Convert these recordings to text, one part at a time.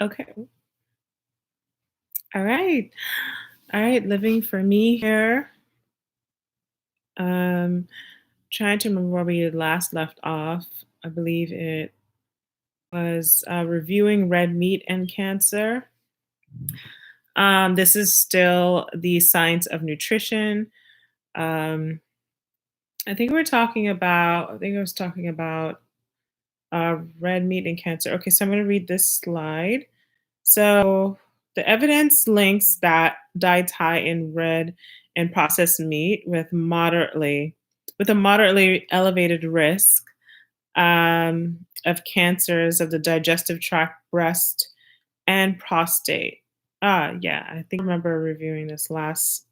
Okay. All right. All right. Living for me here. Um, Trying to remember where we last left off. I believe it was reviewing red meat and cancer. This is still the science of nutrition. Um, I think we're talking about. I think I was talking about red meat and cancer. Okay, so I'm going to read this slide. So the evidence links that diets high in red and processed meat with a moderately elevated risk of cancers of the digestive tract, breast, and prostate. Yeah, I think I remember reviewing this last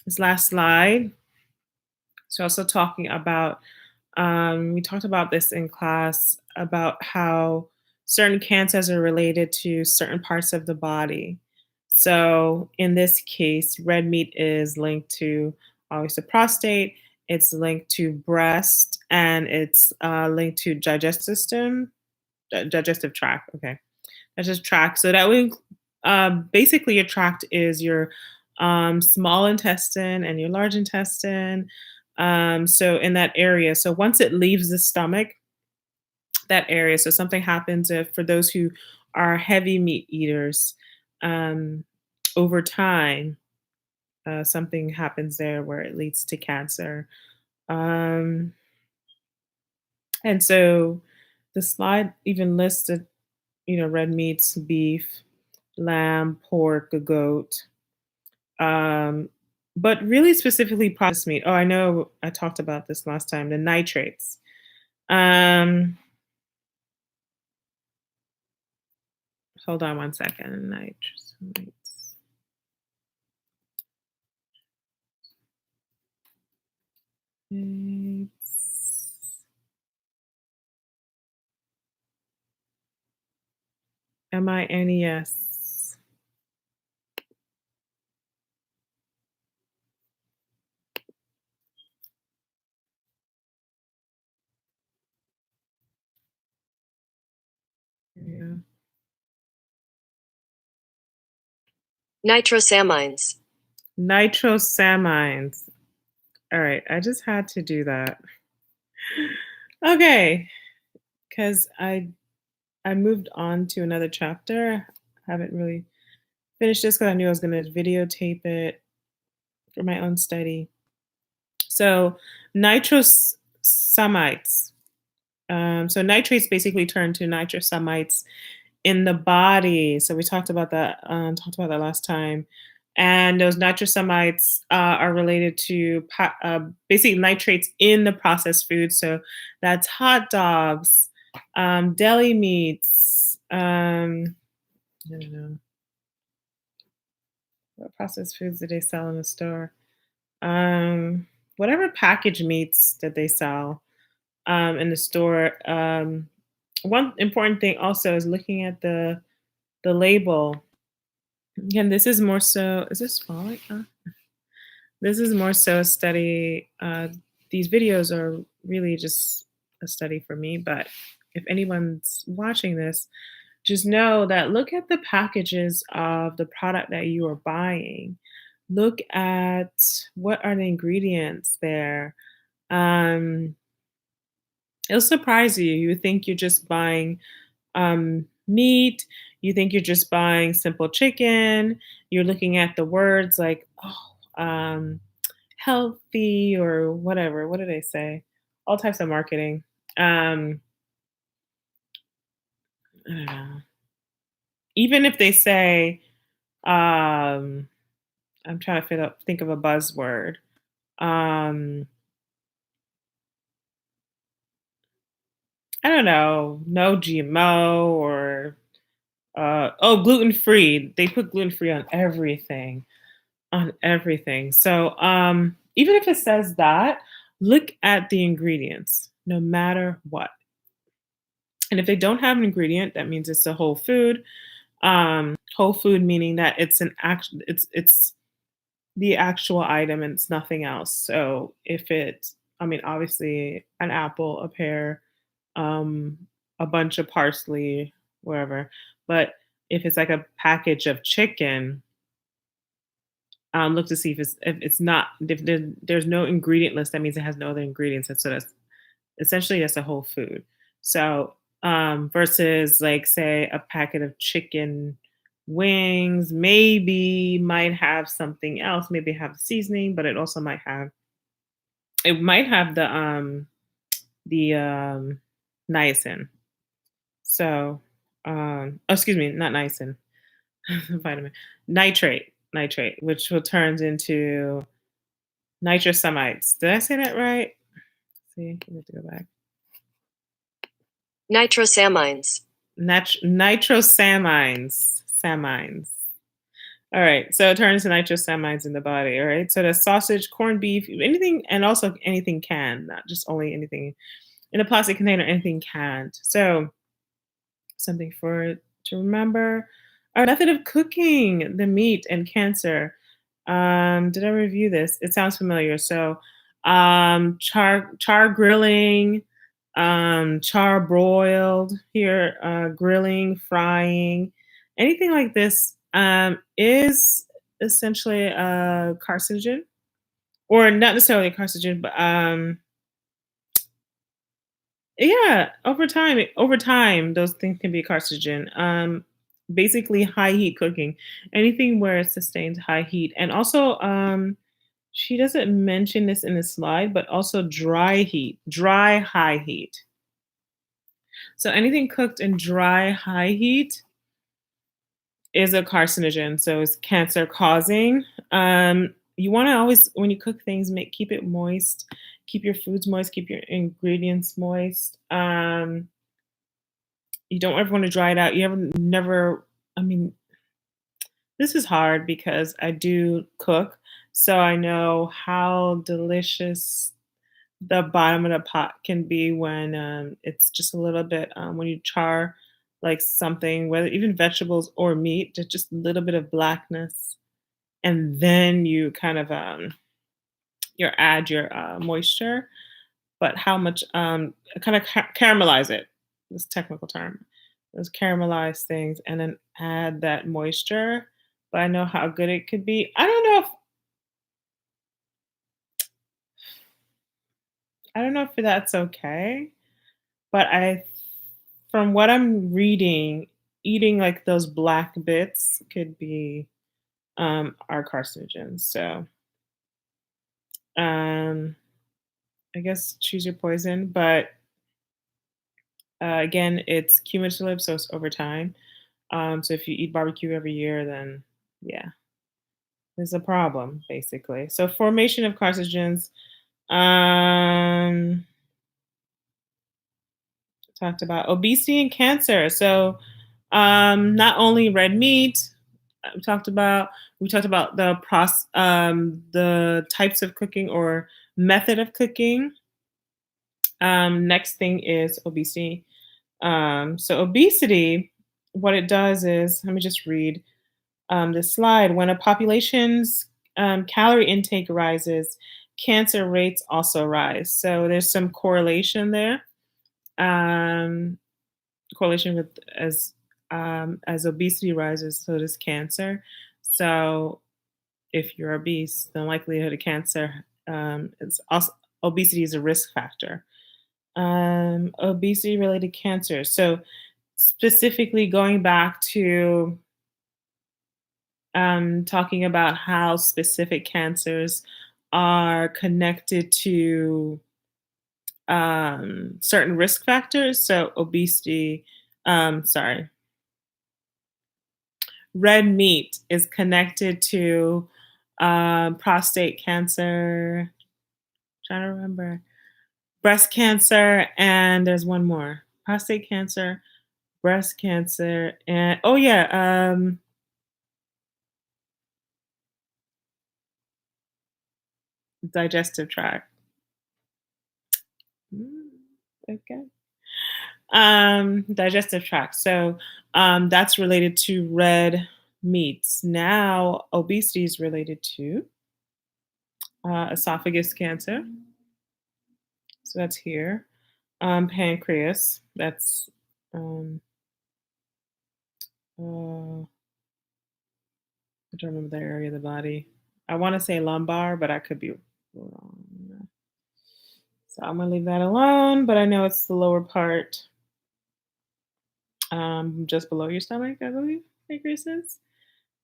slide. So also talking about we talked about this in class about how certain cancers are related to certain parts of the body. So in this case, red meat is linked to always the prostate. It's linked to breast, and it's linked to digestive tract. Okay, digestive tract. So that would basically your tract is your small intestine and your large intestine. So in that area, so once it leaves the stomach, that area, so something happens if for those who are heavy meat eaters, um, over time, something happens there where it leads to cancer. Um, and so the slide even listed, red meats, beef, lamb, pork, a goat, um, but really specifically processed meat. Oh, I know I talked about this last time, the nitrates. Um, Hold on one second. Nitrates. MINES. Yeah. Nitrosamines. Nitrosamines. All right, I just had to do that. Okay, because I moved on to another chapter. I haven't really finished this because I knew I was going to videotape it for my own study. So nitrosamides. So nitrates basically turn to nitrosamides in the body. So we talked about that. Talked about that last time. And those nitrosamides are related to basically nitrates in the processed food. So that's hot dogs, deli meats. I don't know what processed foods do they sell in the store. Whatever packaged meats that they sell in the store. One important thing also is looking at the label. Again, this is more so. Is this falling? This is more so a study. These videos are really just a study for me. But if anyone's watching this, just know that look at the packages of the product that you are buying. Look at what are the ingredients there. Um, It'll surprise you. You think you're just buying meat. You think you're just buying simple chicken. You're looking at the words like, oh, healthy or whatever. What do they say? All types of marketing. I don't know. Even if they say, I'm trying to think of a buzzword. Um, I don't know, no GMO or gluten free. They put gluten free on everything. So even if it says that, look at the ingredients, no matter what. And if they don't have an ingredient, that means it's a whole food. Whole food meaning that it's the actual item and it's nothing else. So if it's, I mean, obviously an apple, a pear, um, a bunch of parsley. wherever. But if it's like a package of chicken, look to see if it's not if there's no ingredient list, that means it has no other ingredients. And so that's essentially that's a whole food. So versus like say a packet of chicken wings, maybe might have something else, maybe have seasoning, but it might have the niacin. So oh, excuse me, not niacin, vitamin nitrate, which will turns into nitrosamides. Did I say that right? See, I have to go back. Nitrosamines. Nitrosamines. Samines. All right. So it turns into nitrosamines in the body. All right. So the sausage, corned beef, anything, and also anything canned, not just only anything in a plastic container, anything canned. So something for to remember. Our method of cooking the meat and cancer. Did I review this? It sounds familiar. So char grilling, char broiled here, grilling, frying, anything like this is essentially a carcinogen, or not necessarily a carcinogen, but yeah, over time, those things can be carcinogen. Basically, high heat cooking, anything where it sustains high heat, and also, she doesn't mention this in the slide, but also dry high heat. So anything cooked in dry high heat is a carcinogen, so it's cancer causing. You want to always, when you cook things, keep it moist, keep your foods moist, keep your ingredients moist. You don't ever want to dry it out. You ever never. I mean, this is hard because I do cook, so I know how delicious the bottom of the pot can be when it's just a little bit when you char like something, whether even vegetables or meat, just a little bit of blackness, and then you kind of you add your moisture, but how much kind of caramelize it. This technical term, those caramelize things, and then add that moisture. But I know how good it could be. I don't know if that's okay, but from what I'm reading, eating like those black bits could be are carcinogens. So um I guess choose your poison, but again, it's cumulative, so it's over time. So if you eat barbecue every year, then yeah, there's a problem basically. So formation of carcinogens. Um, Talked about obesity and cancer. So not only red meat. We talked about the types of cooking or method of cooking. Next thing is obesity. So obesity, what it does is, let me just read this slide. When a population's calorie intake rises, cancer rates also rise. So there's some correlation there. Um, Correlation with as obesity rises, so does cancer. So if you're obese, the likelihood of cancer is also obesity is a risk factor. Obesity related cancer. So specifically going back to talking about how specific cancers are connected to certain risk factors. So obesity, sorry, red meat is connected to prostate cancer. Trying to remember, breast cancer, and there's one more: prostate cancer, breast cancer, and oh yeah, digestive tract. Mm, okay. Digestive tract. So that's related to red meats. Now, obesity is related to esophagus cancer. So that's here. Pancreas. That's um, I don't remember the area of the body. I want to say lumbar, but I could be wrong. So I'm gonna leave that alone. But I know it's the lower part, just below your stomach, I believe. Pancreas is.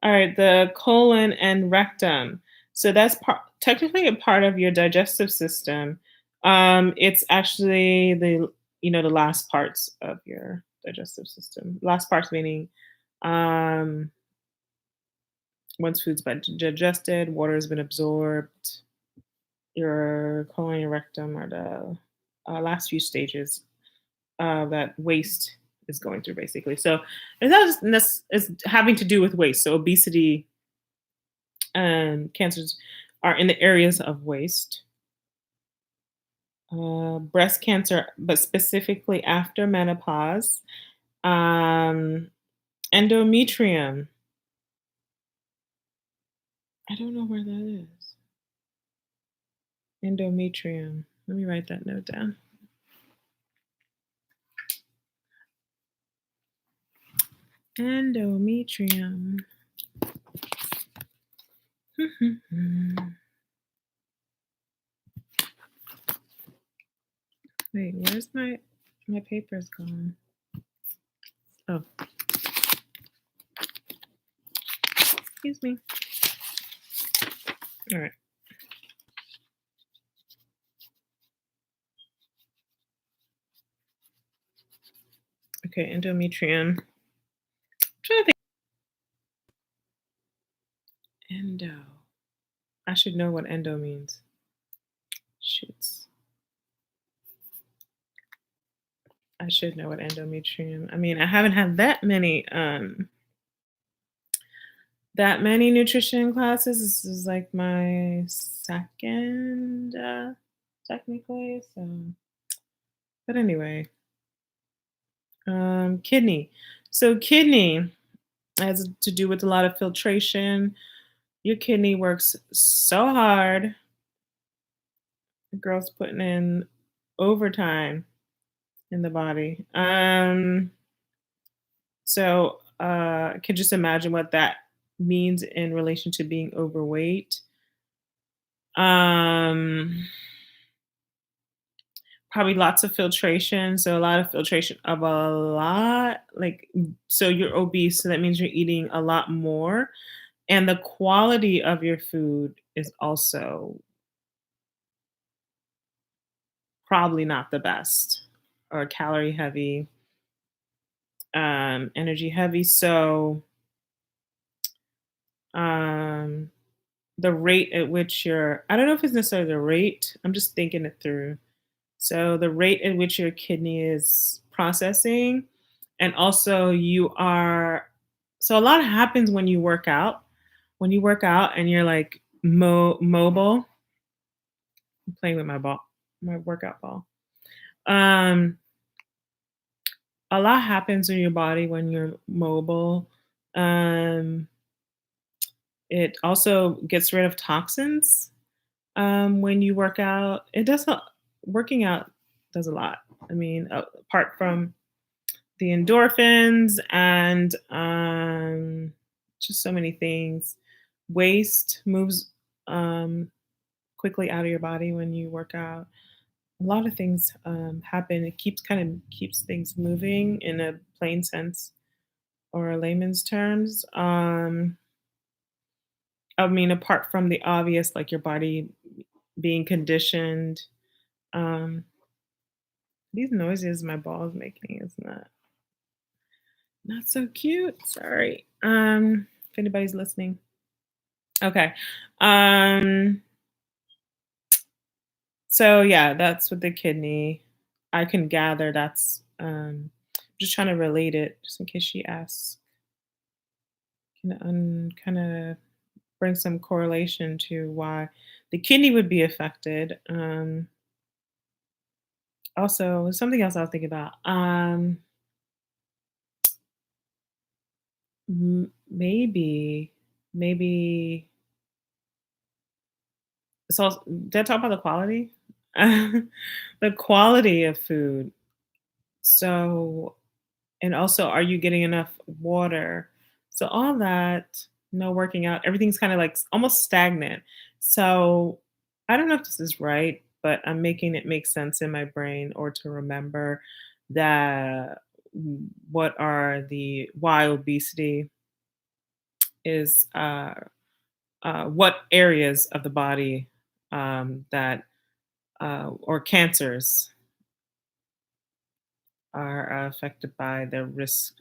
All right, the colon and rectum. So that's technically a part of your digestive system. It's actually the last parts of your digestive system. Last parts meaning um, once food's been digested, water has been absorbed. Your colon and rectum are the last few stages that waste is going through, basically. So it's having to do with waste. So obesity cancers are in the areas of waste. Breast cancer, but specifically after menopause. Um, Endometrium. I don't know where that is. Endometrium. Let me write that note down. Endometrium. Wait, where's my paper's gone? Oh, excuse me. All right. Okay, endometrium. I'm trying to think. Endo. I should know what endo means. Shoots. I should know what endometrium. I mean, I haven't had that many nutrition classes. This is like my second, technically. So, but anyway, kidney. So kidney has to do with a lot of filtration. Your kidney works so hard. The girl's putting in overtime in the body. So I can just imagine what that means in relation to being overweight. Um, Probably lots of filtration. So a lot of filtration of a lot. So you're obese, so that means you're eating a lot more. And the quality of your food is also probably not the best or calorie heavy, energy heavy. So um, the rate at which I don't know if it's necessarily the rate, I'm just thinking it through. So the rate at which your kidney is processing, and also so a lot happens when you work out. When you work out and you're like mobile, I'm playing with my workout ball. Um, a lot happens in your body when you're mobile. Um, it also gets rid of toxins when you work out. Working out does a lot. I mean, apart from the endorphins and just so many things, waste moves quickly out of your body when you work out. A lot of things happen. It keeps things moving in a plain sense or a layman's terms. I mean, apart from the obvious, like your body being conditioned. Um, these noises my ball is making is not so cute. Sorry. If anybody's listening. Okay. Um, so yeah, that's with the kidney. I can gather that's just trying to relate it just in case she asks. Can kind of bring some correlation to why the kidney would be affected. Also, something else I was thinking about. Maybe so. Did I talk about the quality? The quality of food. So And also, are you getting enough water? So all that, no working out, everything's kind of like almost stagnant. So I don't know if this is right, but I'm making it make sense in my brain or to remember that what are the why obesity is what areas of the body that or cancers are affected by the risk,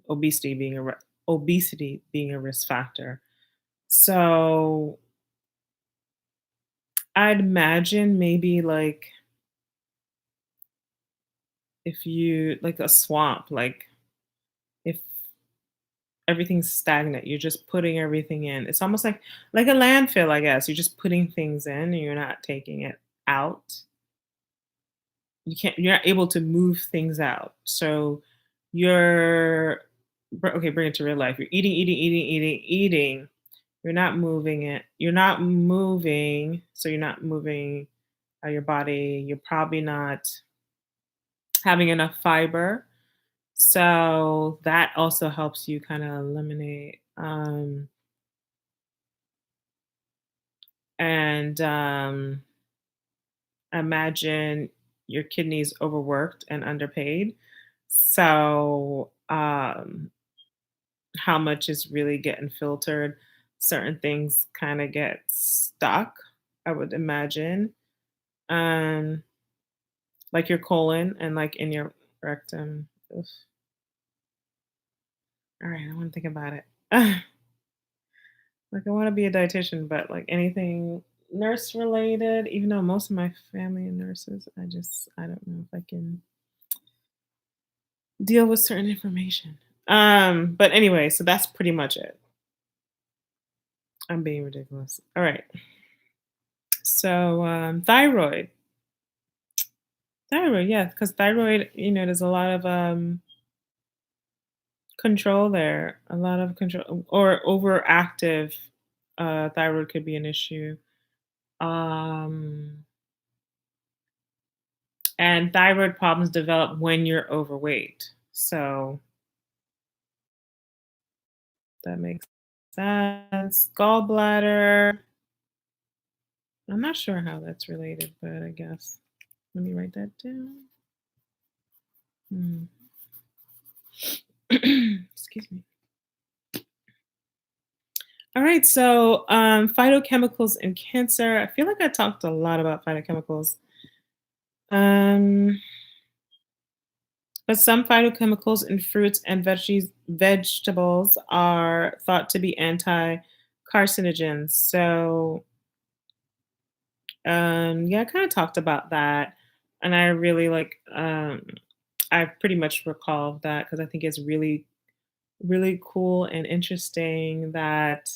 obesity being a risk factor. So I'd imagine maybe like if you like a swamp, like if everything's stagnant, you're just putting everything in. It's almost like a landfill, I guess. You're just putting things in and you're not taking it out. You're not able to move things out. So you're okay, bring it to real life. You're eating. You're not moving it. You're not moving, so you're not moving your body. You're probably not having enough fiber. So that also helps you kind of eliminate and imagine your kidneys overworked and underpaid. So how much is really getting filtered? Certain things kind of get stuck, I would imagine. Um, like your colon and like in your rectum. Oof. All right, I want to think about it. Like I want to be a dietitian, but like anything nurse related, even though most of my family are nurses, I don't know if I can deal with certain information. But anyway, so that's pretty much it. I'm being ridiculous. All right. So thyroid. Thyroid, yeah, because thyroid, there's a lot of control there, a lot of control, or overactive thyroid could be an issue. Um, and thyroid problems develop when you're overweight. So that makes sense. Gallbladder. I'm not sure how that's related, but I guess. Let me write that down. Hmm. Excuse me. All right, so phytochemicals and cancer. I feel like I talked a lot about phytochemicals. Um, but some phytochemicals in fruits and vegetables are thought to be anti-carcinogens. So, yeah, I kind of talked about that, and I really I pretty much recall that because I think it's really, really cool and interesting that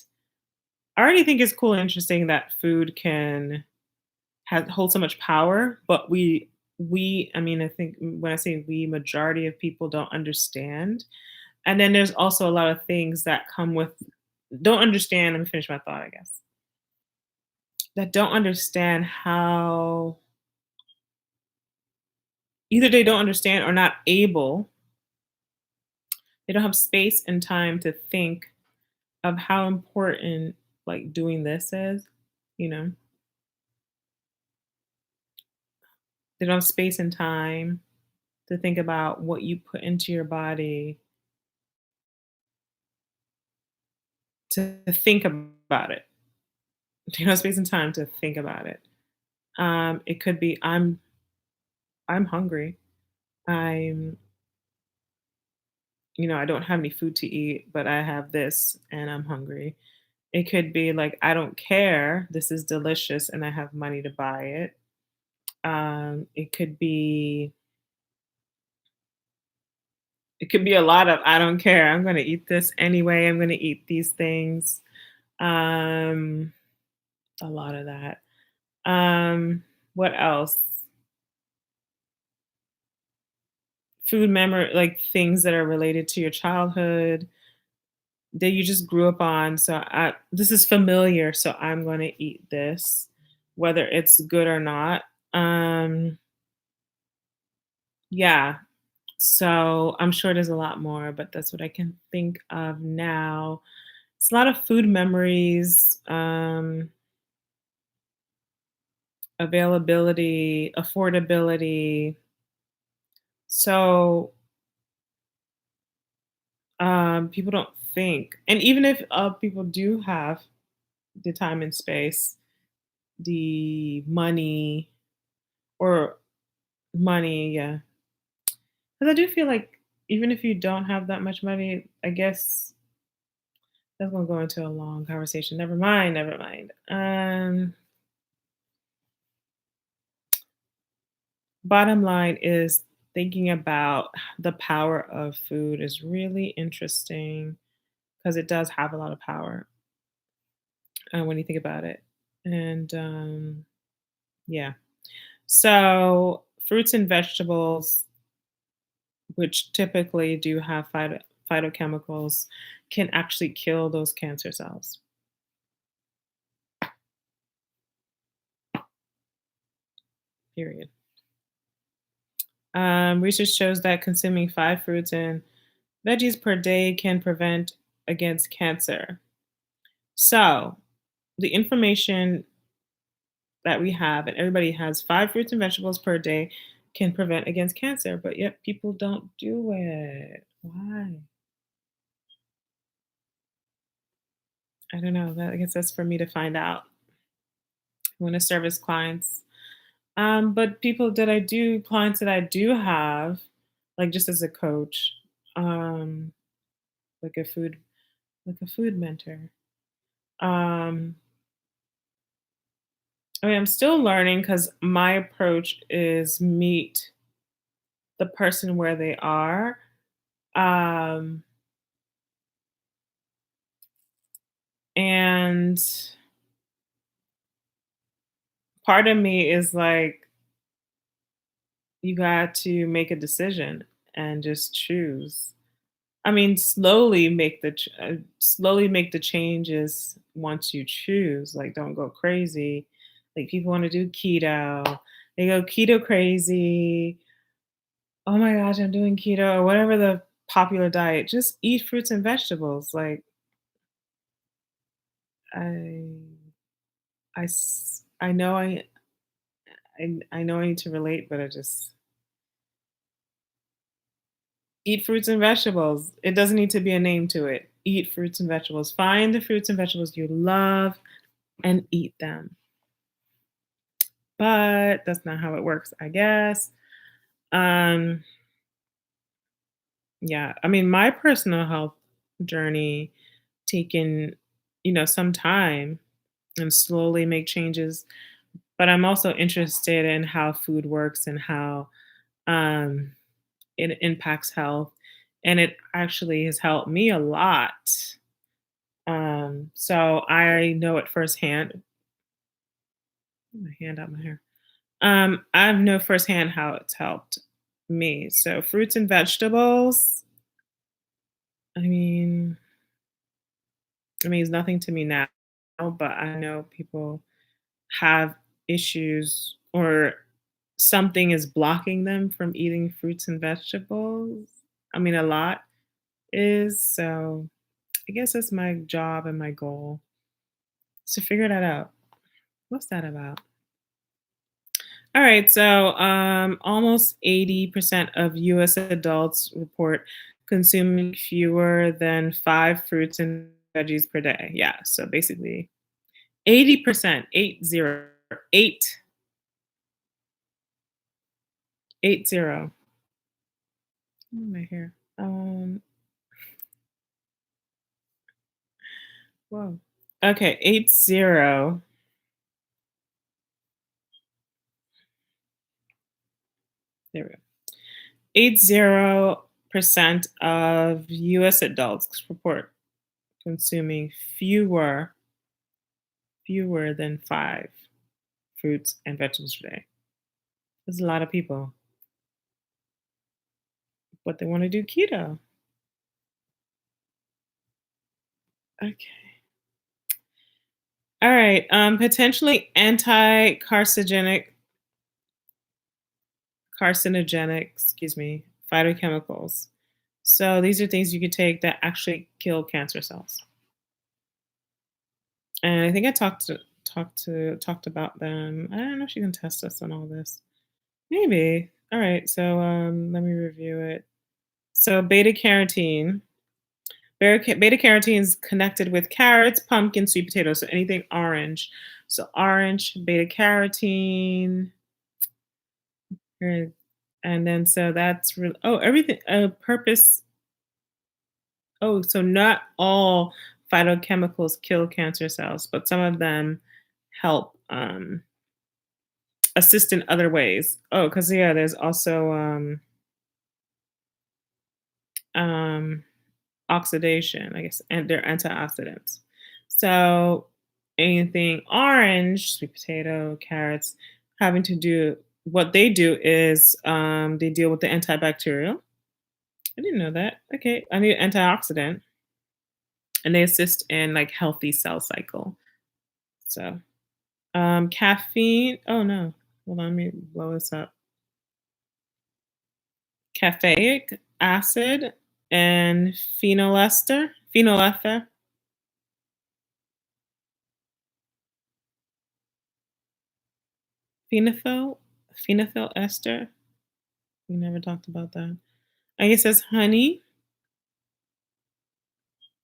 I already think it's cool and interesting that food can hold so much power, but I mean, I think when I say we, majority of people don't understand. And then there's also a lot of things that come with don't understand. Let me finish my thought, I guess. That don't understand how either they don't understand or not able, they don't have space and time to think of how important like doing this is, you know. They don't have space and time to think about what you put into your body to think about it. They don't have space and time to think about it. It could be I'm hungry. I'm I don't have any food to eat, but I have this and I'm hungry. It could be like I don't care. This is delicious and I have money to buy it. It could be a lot of I don't care. I'm going to eat this anyway. I'm going to eat these things. Um, a lot of that. What else? Food memory, like things that are related to your childhood that you just grew up on. So this is familiar, so I'm going to eat this, whether it's good or not. Um, yeah. So I'm sure there's a lot more, but that's what I can think of now. It's a lot of food memories, availability, affordability. So people don't think, and even if people do have the time and space, the money or money, yeah. Because I do feel like even if you don't have that much money, I guess that's gonna go into a long conversation. Never mind, never mind. Bottom line is thinking about the power of food is really interesting because it does have a lot of power when you think about it. And yeah, so fruits and vegetables, which typically do have phytochemicals, can actually kill those cancer cells. Period. Research shows that consuming 5 fruits and veggies per day can prevent against cancer. So, the information that we have, and everybody has 5 fruits and vegetables per day, can prevent against cancer, but yet people don't do it. Why? I don't know. I guess that's for me to find out. I want to service clients. But clients that I do have, like just as a coach, um, like a food, like a food mentor. Um, I mean, I'm still learning because my approach is meet the person where they are. Um, and part of me is like, you got to make a decision and just choose. I mean, slowly make the changes once you choose. Like, don't go crazy. Like people want to do keto, they go keto crazy. Oh my gosh, I'm doing keto or whatever the popular diet. Just eat fruits and vegetables. Like I, I know I know I need to relate, but I just eat fruits and vegetables. It doesn't need to be a name to it. Eat fruits and vegetables. Find the fruits and vegetables you love and eat them. But that's not how it works, I guess. Um, yeah, I mean, my personal health journey taken, some time and slowly make changes. But I'm also interested in how food works and how um, it impacts health. And it actually has helped me a lot. So I know it firsthand. My hand out my hair. I know firsthand how it's helped me. So fruits and vegetables, I mean, it means nothing to me now, but I know people have issues or something is blocking them from eating fruits and vegetables. I mean, a lot is. So I guess that's my job and my goal is to figure that out. What's that about? All right, so almost 80% of US adults report consuming fewer than 5 fruits and veggies per day. Yeah, so basically 80%, 80, 8, 80. Oh, my hair. Whoa. Okay, 80. There we go. 80% of US adults report consuming fewer than 5 fruits and vegetables per day. There's a lot of people, but they want to do keto. Okay. All right. Potentially carcinogenic, excuse me, phytochemicals. So these are things you could take that actually kill cancer cells. And I think I talked about them. I don't know if you can test us on all this. Maybe. All right. So let me review it. So beta carotene is connected with carrots, pumpkin, sweet potatoes, so anything orange. So orange, beta carotene, right, and then so that's really everything purpose. Oh, so not all phytochemicals kill cancer cells, but some of them help assist in other ways. Oh, because yeah, there's also um, oxidation, I guess, and they're antioxidants. So anything orange, sweet potato, carrots, having to do what they do is they deal with the antibacterial. I didn't know that. Okay, I need an antioxidant, and they assist in like healthy cell cycle. So caffeine. Oh no, hold on, let me blow this up. Caffeic acid and phenolester, phenethyl, phenethyl ester. We never talked about that. I guess that's honey.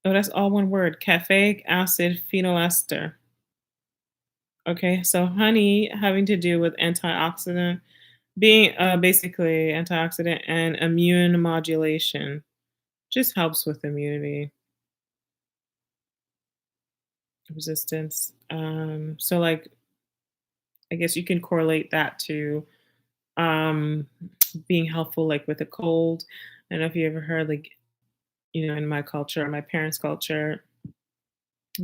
Oh, that's all one word. Caffeic acid phenolester. Okay, so honey having to do with antioxidant, being basically antioxidant and immune modulation. Just helps with immunity resistance. So like I guess you can correlate that to um being helpful like with a cold. I don't know if you ever heard like, in my culture, my parents' culture,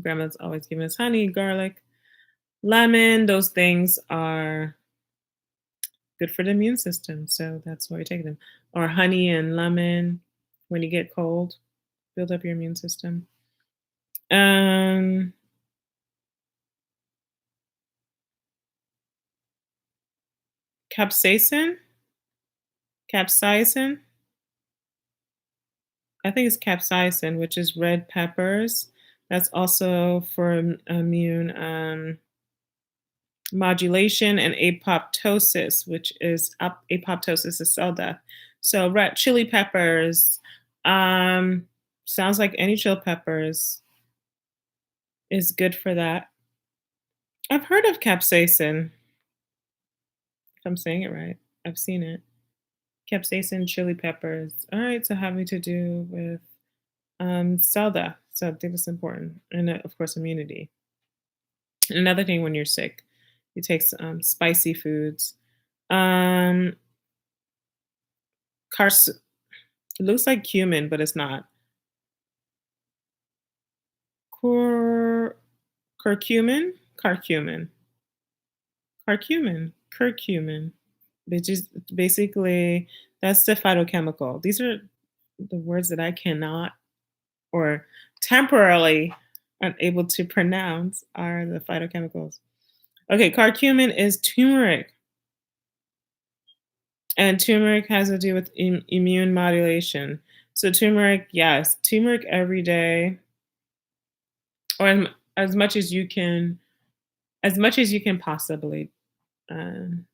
grandma's always giving us honey, garlic, lemon. Those things are good for the immune system. So that's why we take them. Or honey and lemon when you get cold, build up your immune system. Um capsaicin, capsaicin. I think it's capsaicin, which is red peppers. That's also for immune modulation and apoptosis, which is apoptosis is cell death. So red chili peppers, um, sounds like any chili peppers is good for that. I've heard of capsaicin, if I'm saying it right. I've seen it. Capsaicin chili peppers. All right, so having to do with cell death. So I think it's important, and of course immunity. Another thing when you're sick, you take spicy foods. Um, cars. It looks like cumin, but it's not. Cur curcumin, curcumin. Which is basically that's the phytochemical. These are the words that I cannot or temporarily unable to pronounce are the phytochemicals. Okay, curcumin is turmeric, and turmeric has to do with immune modulation. So turmeric, yes, turmeric every day, or as much as you can, as much as you can possibly um,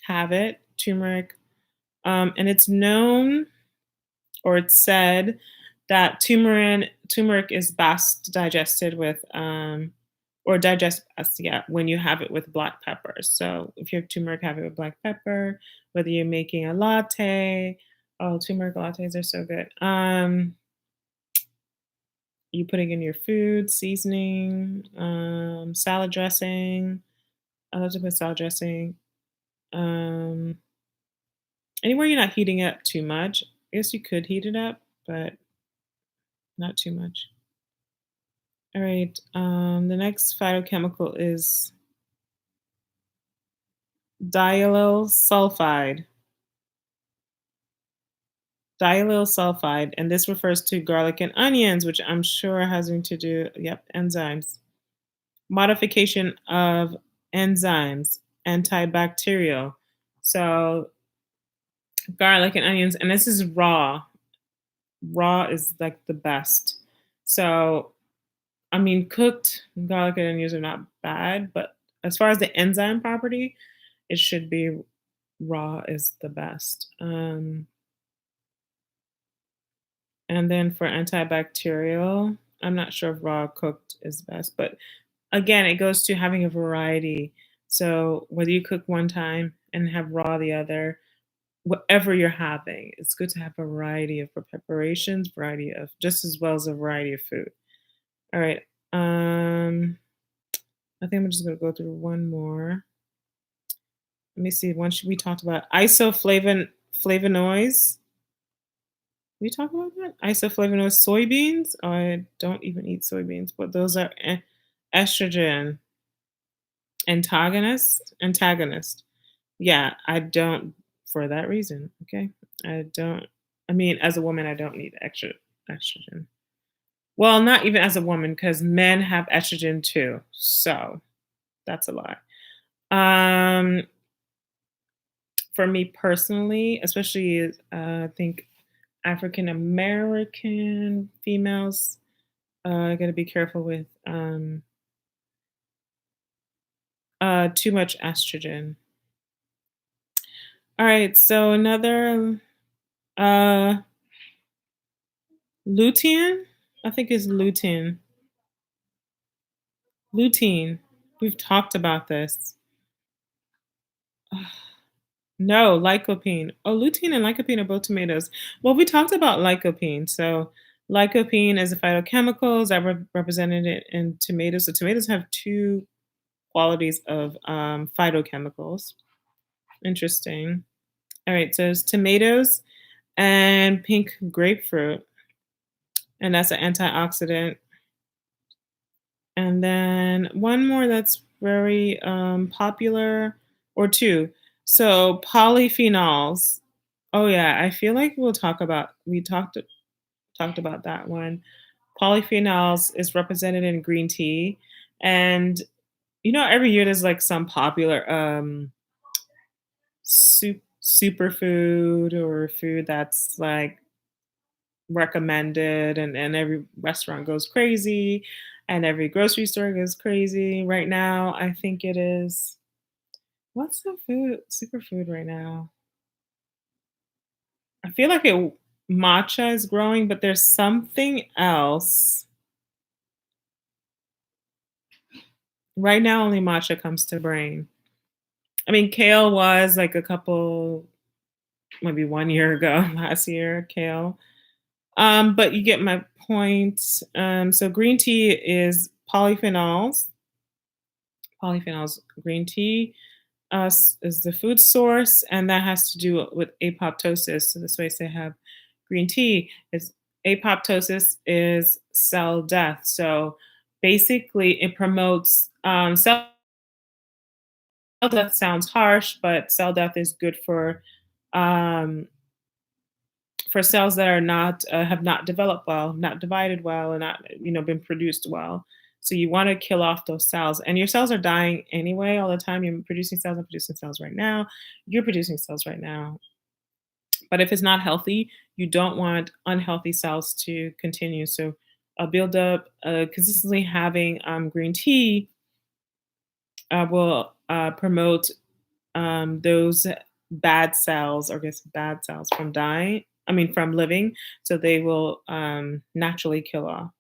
have it. Turmeric, and it's known or it's said that turmeric is best digested with or digest best, yeah, when you have it with black pepper. So if you have turmeric, have it with black pepper. Whether you're making a latte, oh, turmeric lattes are so good. You putting in your food, seasoning, salad dressing. I love to put salad dressing. Um, Anywhere you're not heating it up too much. I guess you could heat it up, but not too much. All right. The next phytochemical is diallyl sulfide. Diallyl sulfide, and this refers to garlic and onions, which I'm sure has to do, yep, enzymes. Modification of enzymes, antibacterial. So garlic and onions, and this is raw. Raw is like the best. So, I mean, cooked garlic and onions are not bad, but as far as the enzyme property, it should be raw is the best. And then for antibacterial, I'm not sure if raw cooked is best, but again, it goes to having a variety. So whether you cook one time and have raw the other, whatever you're having, it's good to have a variety of preparations, variety of just as well as a variety of food. All right. I think I'm just gonna go through one more. Let me see. Once we talked about flavonoids. We talk about that? Isoflavones, soybeans? I don't even eat soybeans, but those are estrogen antagonist. Yeah, I don't for that reason. Okay. I don't I mean, as a woman, I don't need extra estrogen. Well, not even as a woman, because men have estrogen too. So that's a lie. Um, for me personally, especially I think African American females, gotta be careful with too much estrogen. All right, so another uh lutein, I think is lutein. Lutein. We've talked about this. No, lycopene. Oh, lutein and lycopene are both tomatoes. Well, we talked about lycopene. So, lycopene is a phytochemicals that represented it in tomatoes. So, tomatoes have two qualities of phytochemicals. Interesting. All right, so it's tomatoes and pink grapefruit, and that's an antioxidant. And then one more that's very popular, or two. So polyphenols. Oh yeah, I feel like we talked about that one. Polyphenols is represented in green tea, and every year there's like some popular superfood or food that's like recommended, and every restaurant goes crazy and every grocery store goes crazy. Right now, I think it is what's the food superfood right now? I feel like it matcha is growing, but there's something else. Right now only matcha comes to brain. I mean, kale was like a couple maybe 1 year ago, last year, kale. But you get my point. So green tea is polyphenols. Green tea is the food source, and that has to do with apoptosis. So this way, they have green tea. Is apoptosis is cell death. So basically, it promotes cell death. Sounds harsh, but cell death is good um, for cells that are not have not developed well, not divided well, and not been produced well. So you want to kill off those cells, and your cells are dying anyway all the time. You're producing cells. I'm producing cells right now. You're producing cells right now. But if it's not healthy, you don't want unhealthy cells to continue. So build up consistently having green tea will promote those bad cells, or I guess bad cells, from dying. I mean, from living, so they will naturally kill off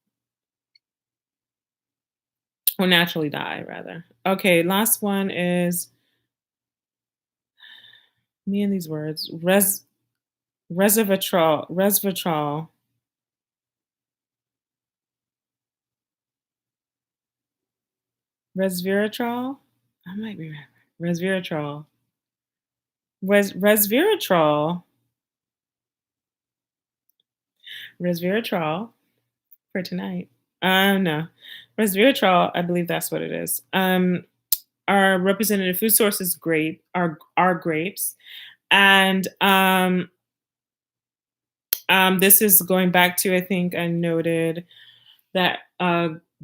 or naturally die, rather. Okay, last one is me and these words. Resveratrol, resveratrol. I might be right. Resveratrol, resveratrol, resveratrol for tonight. No, resveratrol. I believe that's what it is. Our representative food source is are grapes, and this is going back to, I think I noted that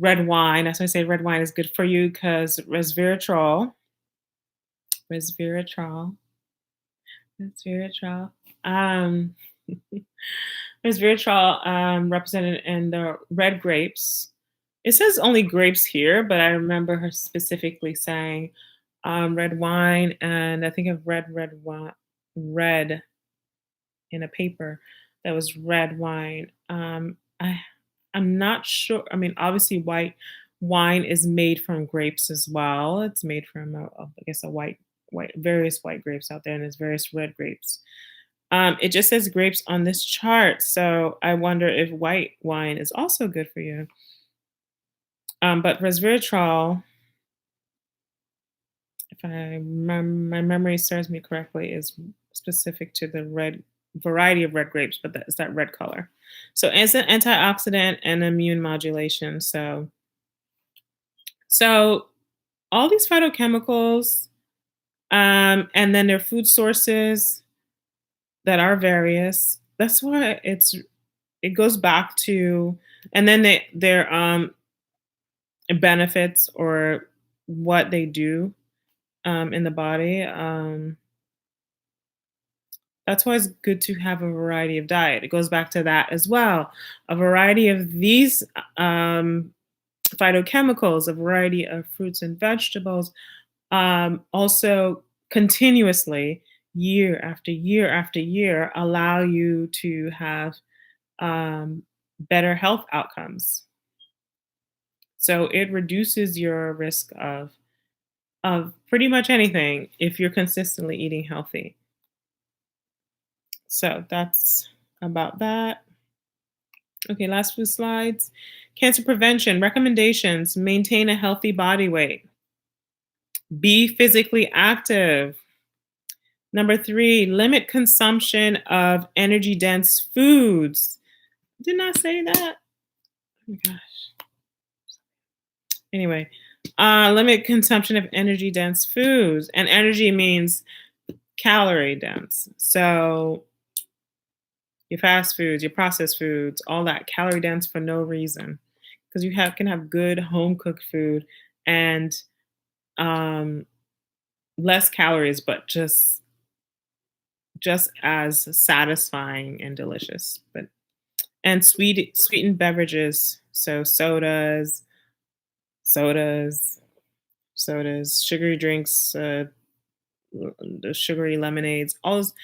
red wine. That's why I say red wine is good for you, because resveratrol, resveratrol. Um, resveratrol represented in the red grapes. It says only grapes here, but I remember her specifically saying red wine, and I think of red wine, red in a paper that was red wine. I'm not sure. I mean, obviously, white wine is made from grapes as well. It's made from, I guess, a various white grapes out there, and there's various red grapes. It just says grapes on this chart, so I wonder if white wine is also good for you. But resveratrol, if my memory serves me correctly, is specific to the red variety of red grapes, but that's that red color. So it's an antioxidant and immune modulation. So all these phytochemicals, and then their food sources that are various. That's why it goes back to, and then their benefits or what they do in the body. That's why it's good to have a variety of diet. It goes back to that as well. A variety of these phytochemicals, a variety of fruits and vegetables, also continuously, year after year after year, allow you to have better health outcomes. So it reduces your risk of pretty much anything if you're consistently eating healthy. So that's about that. Okay, last few slides. Cancer prevention recommendations: maintain a healthy body weight, be physically active. Number three, limit consumption of energy dense foods. Didn't I say that? Oh my gosh. Anyway, limit consumption of energy dense foods. And energy means calorie dense. So your fast foods, your processed foods, all that calorie dense for no reason. Because can have good home cooked food and um, less calories, but just as satisfying and delicious. And sweetened beverages, so sodas, sugary drinks, the sugary lemonades, all this,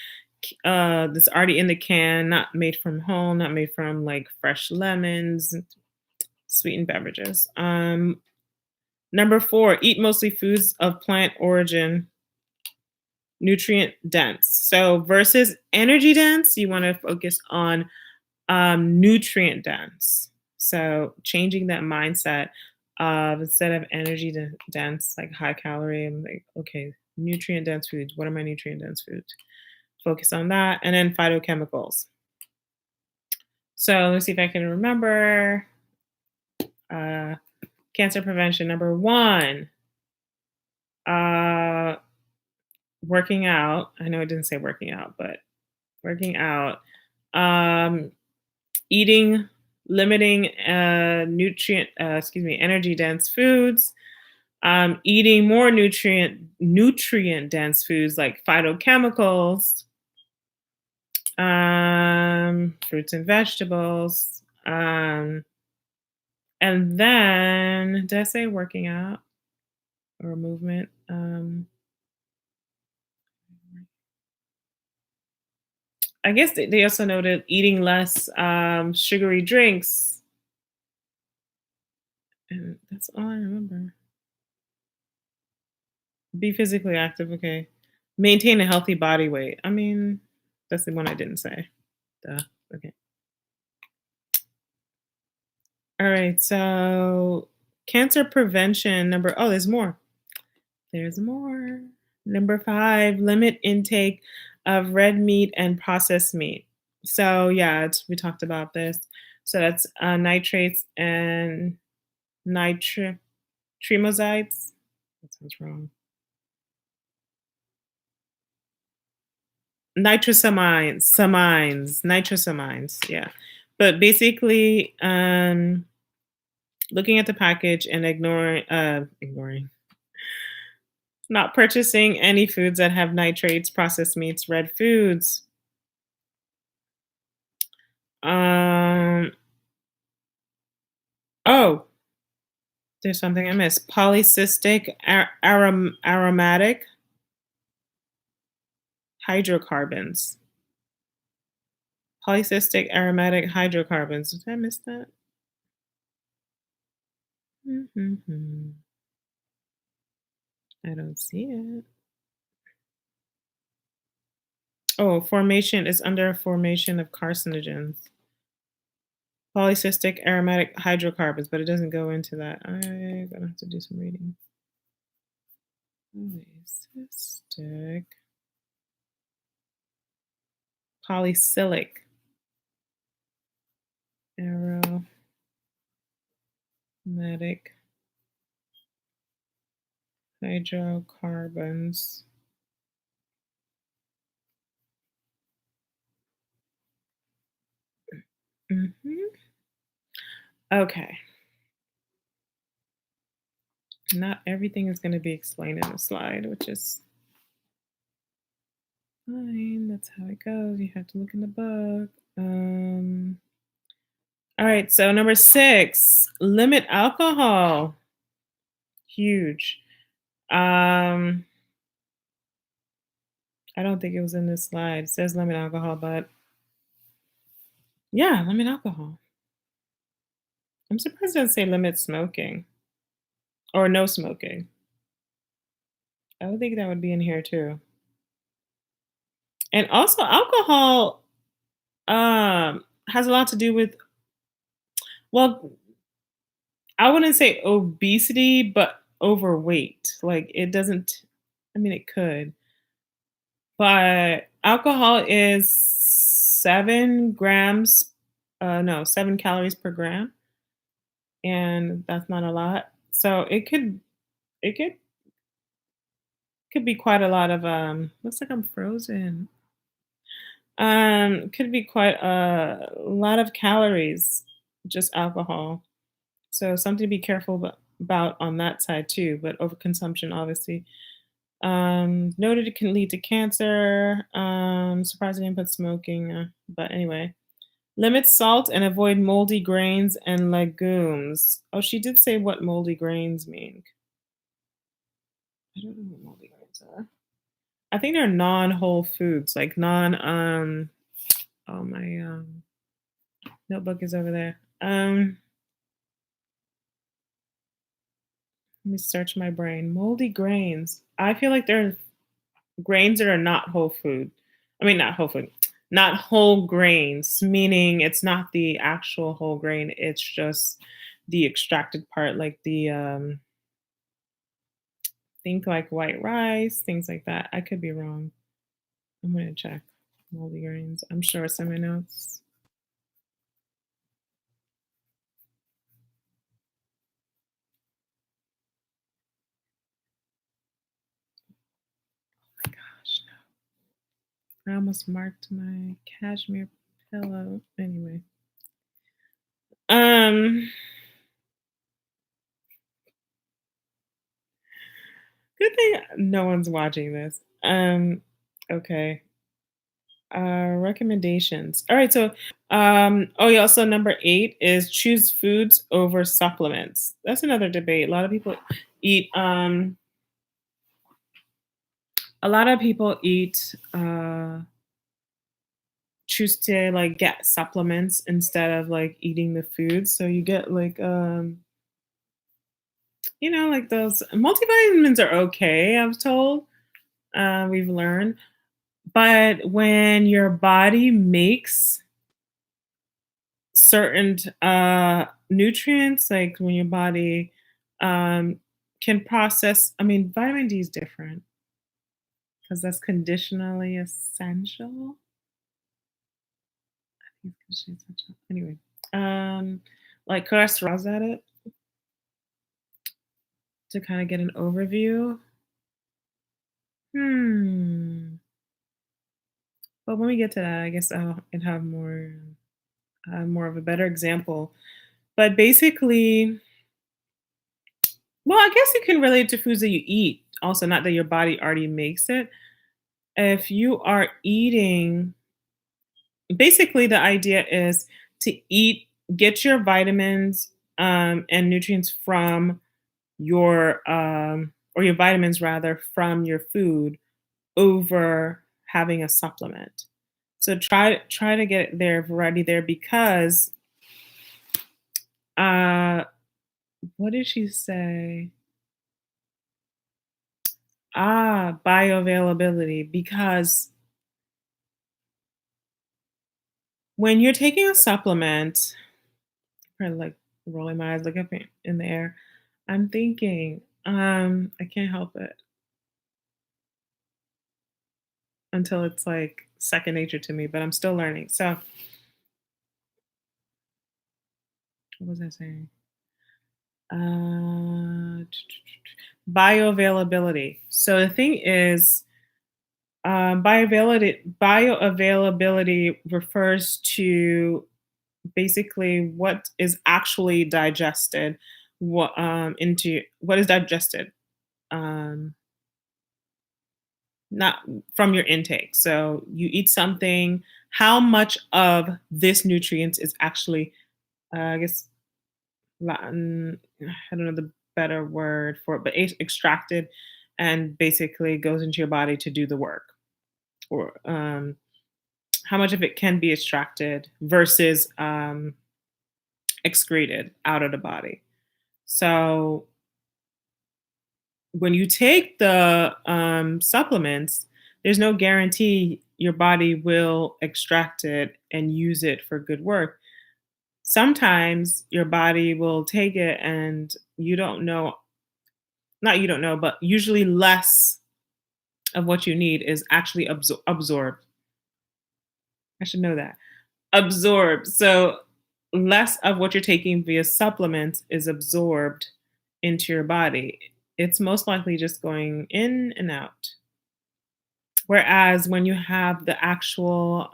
that's already in the can, not made from home, not made from like fresh lemons, sweetened beverages. Number four, eat mostly foods of plant origin, nutrient dense. So versus energy dense, you want to focus on nutrient dense. So changing that mindset of instead of energy dense, like high calorie, I'm like, okay, nutrient dense foods. What are my nutrient dense foods? Focus on that. And then phytochemicals. So let's see if I can remember. Cancer prevention, number one, working out. I know I didn't say working out, but working out. Eating, limiting energy dense foods, eating more nutrient dense foods like phytochemicals, fruits and vegetables, and then did I say working out or movement? I guess they also noted eating less sugary drinks, and that's all I remember. Be physically active, okay. Maintain a healthy body weight. I mean, that's the one I didn't say. Duh. Okay. All right. So cancer prevention there's more. There's more. Number five, limit intake of red meat and processed meat. So yeah, we talked about this. So that's nitrates and nitri tremosides. That sounds wrong. Nitrosamines, yeah. But basically, looking at the package and ignoring, not purchasing any foods that have nitrates, processed meats, red foods. Um, oh, there's something I missed. Polycystic aromatic hydrocarbons. Polycystic aromatic hydrocarbons. Did I miss that? Mhm. I don't see it. Oh, formation is under formation of carcinogens. Polycystic aromatic hydrocarbons, but it doesn't go into that. I'm gonna have to do some reading. Polycystic, polycyclic aromatic hydrocarbons. Mhm. Okay. Not everything is going to be explained in a slide, which is fine. That's how it goes. You have to look in the book. All right. So number 6, limit alcohol. Huge. Um, I don't think it was in this slide. It says limit alcohol, but yeah, limit alcohol. I'm surprised it doesn't say limit smoking or no smoking. I would think that would be in here too. And also, alcohol has a lot to do with, well, I wouldn't say obesity, but overweight. Like it doesn't, I mean, it could, but alcohol is 7 grams, no, 7 calories per gram, and that's not a lot. So it could be quite a lot of looks like I'm frozen. Could be quite a lot of calories, just alcohol. So something to be careful about on that side too, but overconsumption obviously. Noted it can lead to cancer. Surprisingly, didn't put smoking. But anyway, limit salt and avoid moldy grains and legumes. Oh, she did say what moldy grains mean. I don't know what moldy grains are. I think they're non-whole foods, like non. Oh, my notebook is over there. Let me search my brain. Moldy grains. I feel like they're grains that are not whole food. I mean, not whole food, not whole grains, meaning it's not the actual whole grain. It's just the extracted part, like the think like white rice, things like that. I could be wrong. I'm gonna check moldy grains. I'm sure it's in my notes. Oh my gosh, no. I almost marked my cashmere pillow. Anyway. Um Good thing no one's watching this. Okay. Recommendations. All right, so oh yeah, also number 8 is choose foods over supplements. That's another debate. Eat a lot of people eat choose to like get supplements instead of like eating the food. So you get like like those multivitamins are okay, I was told. We've learned. But when your body makes certain nutrients, like when your body um, can process, I mean, vitamin D is different because that's conditionally essential. I think it's conditionally essential. Anyway, like cholesterol, is that it? To kind of get an overview. Hmm. But when we get to that, I guess I'll have more of a better example. But basically, well, I guess you can relate to foods that you eat. Also, not that your body already makes it. If you are eating basically the idea is to get your vitamins and nutrients from or your vitamins rather from your food over having a supplement. So try to get it there variety there because uh what did she say? Bioavailability because when you're taking a supplement, or like rolling my eyes, look up in the air. I'm thinking, I can't help it until it's like second nature to me, but I'm still learning. So, what was I saying? Uh, Bioavailability. So the thing is, bioavailability refers to basically what is actually digested, what is digested, um, not from your intake. So you eat something, how much of this nutrients is actually, I guess, Latin, I don't know the better word for it, but extracted and basically goes into your body to do the work, or how much of it can be extracted versus excreted out of the body. So when you take the supplements, there's no guarantee your body will extract it and use it for good work. Sometimes your body will take it and you don't know, not you don't know, but usually less of what you need is actually absorbed. I should know that. Absorbed. So less of what you're taking via supplements is absorbed into your body. It's most likely just going in and out. Whereas when you have the actual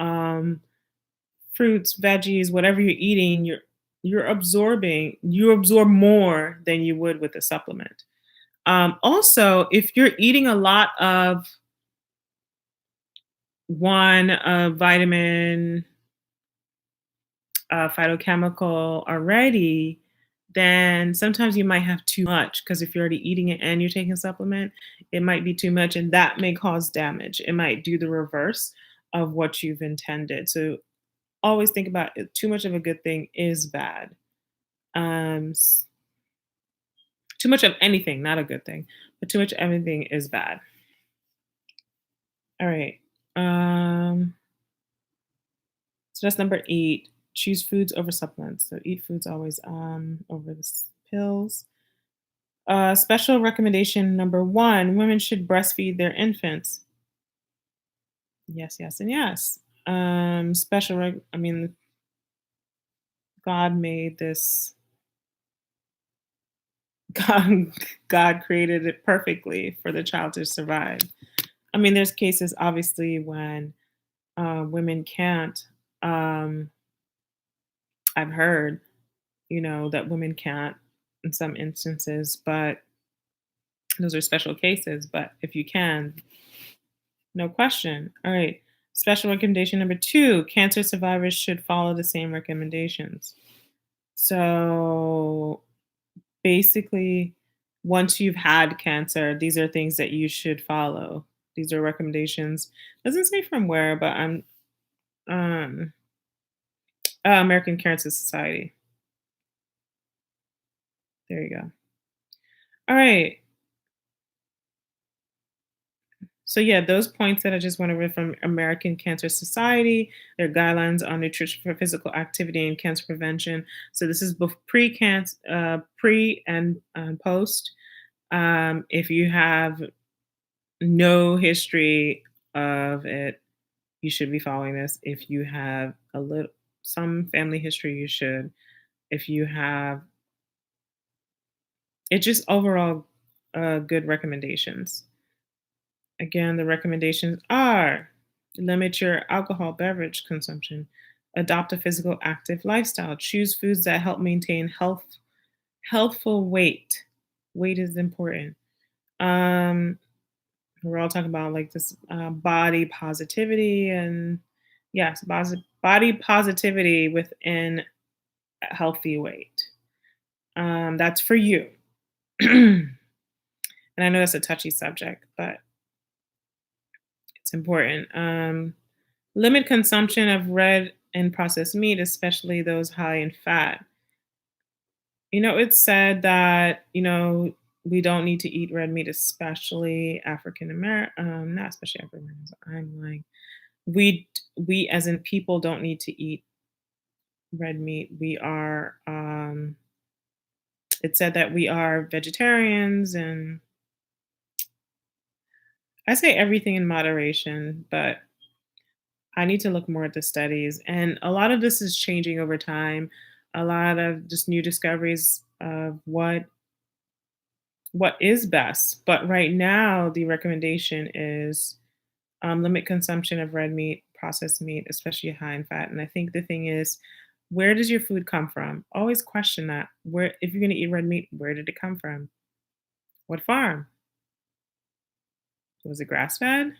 fruits, veggies, whatever you're eating, you absorb more than you would with a supplement. Also, if you're eating a lot of one vitamin, phytochemical already, then sometimes you might have too much because if you're already eating it and you're taking a supplement, it might be too much and that may cause damage. It might do the reverse of what you've intended. So always think about it. Too much of a good thing is bad. Um, s- Too much of anything, not a good thing, but too much of anything is bad. All right. Um, so that's number 8. Choose foods over supplements. So eat foods always over the pills. Special recommendation number 1: women should breastfeed their infants. Yes, yes, and yes. I mean, God made this. God, God created it perfectly for the child to survive. I mean, there's cases obviously when women can't. Um, I've heard, that women can't in some instances, but those are special cases. But if you can, no question. All right. Special recommendation number 2: cancer survivors should follow the same recommendations. So basically, once you've had cancer, these are things that you should follow. These are recommendations. Doesn't say from where, but I'm um American Cancer Society. There you go. All right. So yeah, those points that I just went over from American Cancer Society, their guidelines on nutrition for physical activity and cancer prevention. So this is both pre-cancer, pre and post. If you have no history of it, you should be following this. If you have some family history, you should. If you have, it's just overall good recommendations. Again, the recommendations are: limit your alcohol beverage consumption, adopt a physical active lifestyle, choose foods that help maintain healthful weight. Weight is important. Um, we're all talking about like this body positivity and yes, Body positivity within a healthy weight. That's for you. And I know that's a touchy subject, but it's important. Limit consumption of red and processed meat, especially those high in fat. It's said that, we don't need to eat red meat, especially African American, not especially African Americans. I'm like, we as in people don't need to eat red meat. It said that we are vegetarians, and I say everything in moderation, but I need to look more at the studies. And a lot of this is changing over time. A lot of just new discoveries of what is best. But right now, the recommendation is limit consumption of red meat, processed meat, especially high in fat. And I think the thing is, where does your food come from? Always question that. Where, if you're going to eat red meat, where did it come from? What farm? Was it grass fed?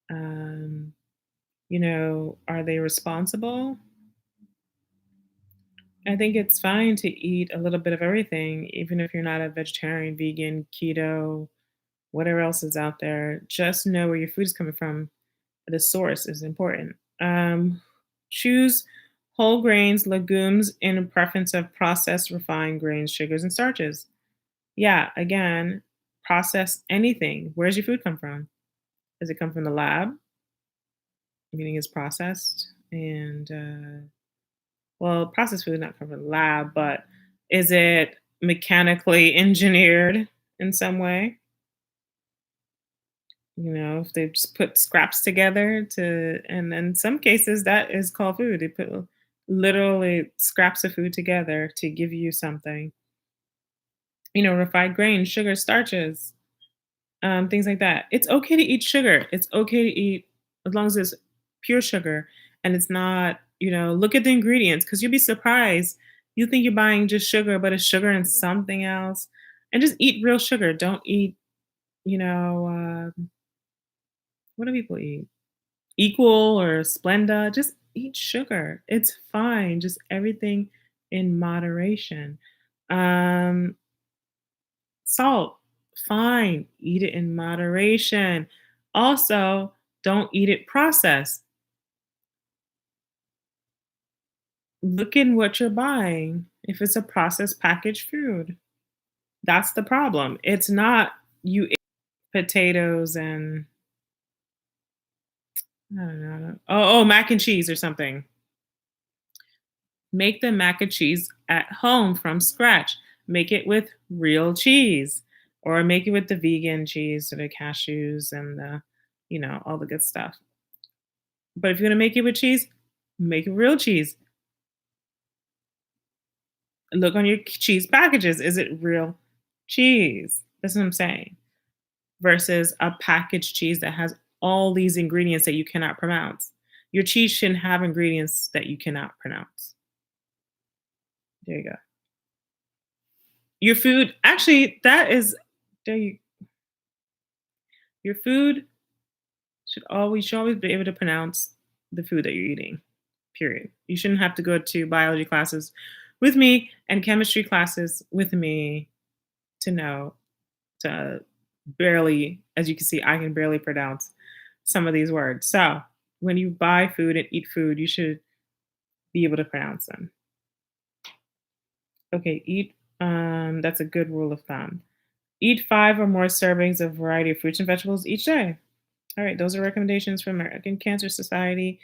Um, are they responsible? I think it's fine to eat a little bit of everything, even if you're not a vegetarian, vegan, keto, whatever else is out there. Just know where your food is coming from. The source is important. Choose whole grains, legumes in preference of processed refined grains, sugars, and starches. Yeah, again, process anything. Where's your food come from? Does it come from the lab? Meaning it's processed and well, processed food not come from the lab, but is it mechanically engineered in some way? If they just put scraps together and in some cases that is called food. They put literally scraps of food together to give you something. Refined grains, sugar, starches, things like that. It's okay to eat sugar. It's okay to eat as long as it's pure sugar and it's not, look at the ingredients because you'll be surprised. You think you're buying just sugar, but it's sugar and something else. And just eat real sugar. Don't eat, you know, what do people eat? Equal or Splenda. Just eat sugar. It's fine. Just everything in moderation. Um, Salt, fine. Eat it in moderation. Also, don't eat it processed. Look in what you're buying. If it's a processed packaged food, that's the problem. It's not you eat potatoes and I don't know. Oh, mac and cheese or something. Make the mac and cheese at home from scratch. Make it with real cheese or make it with the vegan cheese or the cashews and all the good stuff. But if you're going to make it with cheese, make it real cheese. Look on your cheese packages. Is it real cheese? That's what I'm saying. Versus a packaged cheese that has all these ingredients that you cannot pronounce. Your cheese shouldn't have ingredients that you cannot pronounce. There you go. Your food, actually, that is, there you, your food you should always be able to pronounce the food that you're eating. Period. You shouldn't have to go to biology classes with me and chemistry classes with me to know to barely, as you can see, I can barely pronounce some of these words. So when you buy food and eat food, you should be able to pronounce them. Okay, that's a good rule of thumb. Eat 5 or more servings of a variety of fruits and vegetables each day. All right, those are recommendations from American Cancer Society.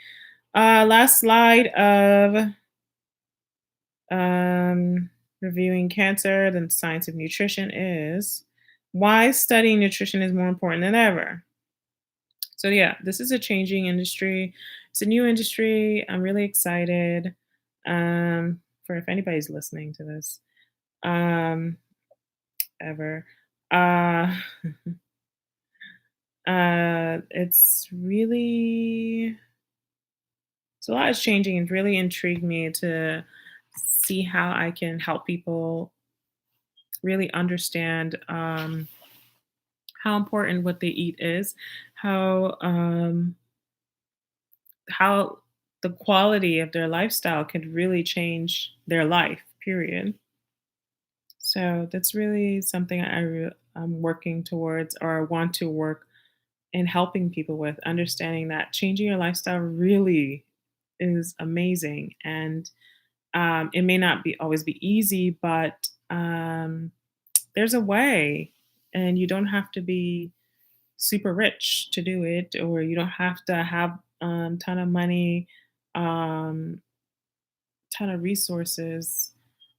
Last slide of reviewing cancer, the science of nutrition is why studying nutrition is more important than ever. So yeah, this is a changing industry. It's a new industry. I'm really excited for if anybody's listening to this ever. Uh, it's really so a lot is changing and really intrigued me to see how I can help people really understand how important what they eat is, how how the quality of their lifestyle could really change their life, period. So that's really something I'm working towards or want to work in helping people with, understanding that changing your lifestyle really is amazing. And it may not be always be easy, but there's a way, and you don't have to be super rich to do it, or you don't have to have ton of money, um, ton of resources.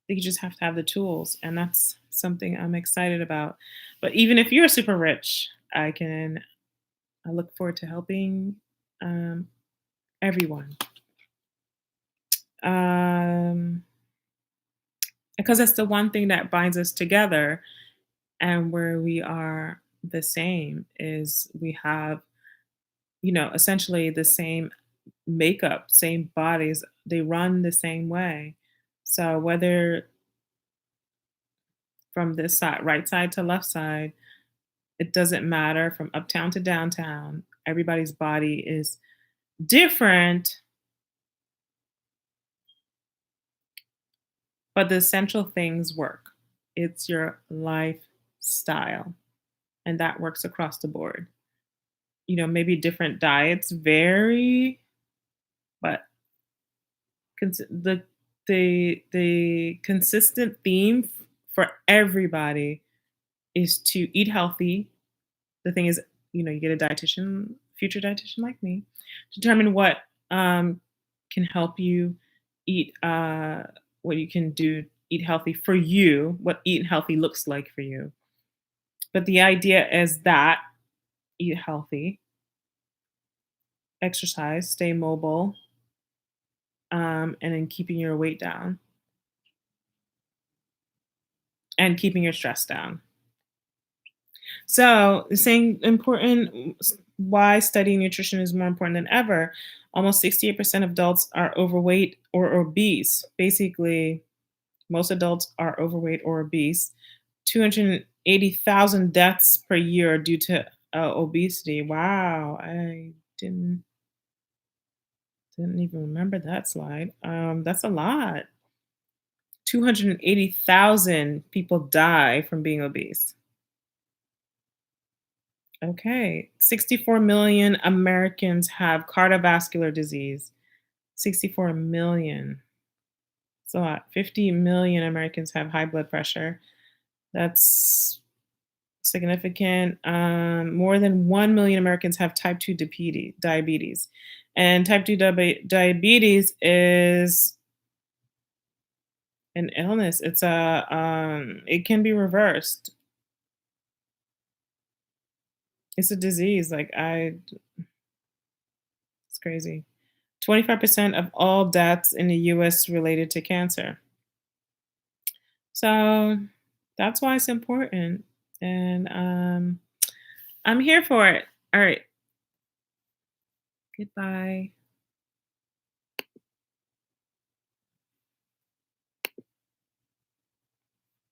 You just have to have the tools, and that's something I'm excited about. But even if you're super rich, I look forward to helping um, everyone, um, because that's the one thing that binds us together, and where we are the same is we have, essentially the same makeup, same bodies. They run the same way. So whether from this side, right side to left side, it doesn't matter from uptown to downtown. Everybody's body is different, but the essential things work. It's your lifestyle, and that works across the board. Maybe different diets vary, but the consistent theme for everybody is to eat healthy. The thing is, you get a dietitian, future dietitian like me, determine what can help you eat, what you can do, eat healthy for you, what eat healthy looks like for you. But the idea is that eat healthy, exercise, stay mobile, and then keeping your weight down and keeping your stress down. So, saying why studying nutrition is more important than ever. Almost 68% of adults are overweight or obese. Basically, most adults are overweight or obese. 280,000 deaths per year due to obesity. Wow, I didn't even remember that slide. That's a lot. 280,000 people die from being obese. Okay. 64 million Americans have cardiovascular disease. 64 million. That's a lot. 50 million Americans have high blood pressure. That's significant. More than 1 million Americans have type 2 diabetes. And type 2 diabetes is an illness. It can be reversed. It's a disease. It's crazy. 25% of all deaths in the US related to cancer. So that's why it's important. And I'm here for it. All right. Goodbye.